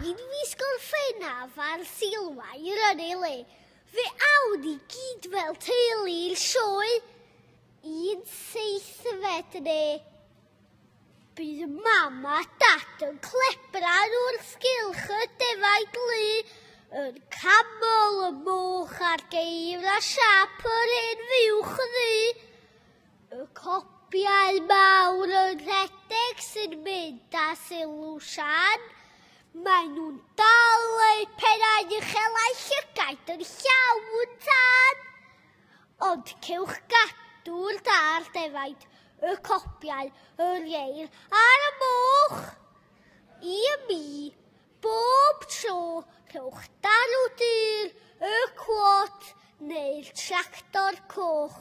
i'n wisgo'r ffennaf a'r silwair yn ei le. Fe awn i gyd fel teulu'r sioe. Un seithfed neu. Bydd mam a dad yn clepran wrth gylch y defaid lu, yn camol y moch a'r geir a siap yr hen fiwch ddu. Y copiau mawr yn rhedeg sy'n mynd a sylw sian. Maen nhw'n dal eu pennau uchelau llygaid yn llawn tan. Ond cewch gadw'r da'r defaid, y copiau, yr ieir a'r y moch. I mi, bob tro rhowch darw dyr, y cwot neu'r tractor coch.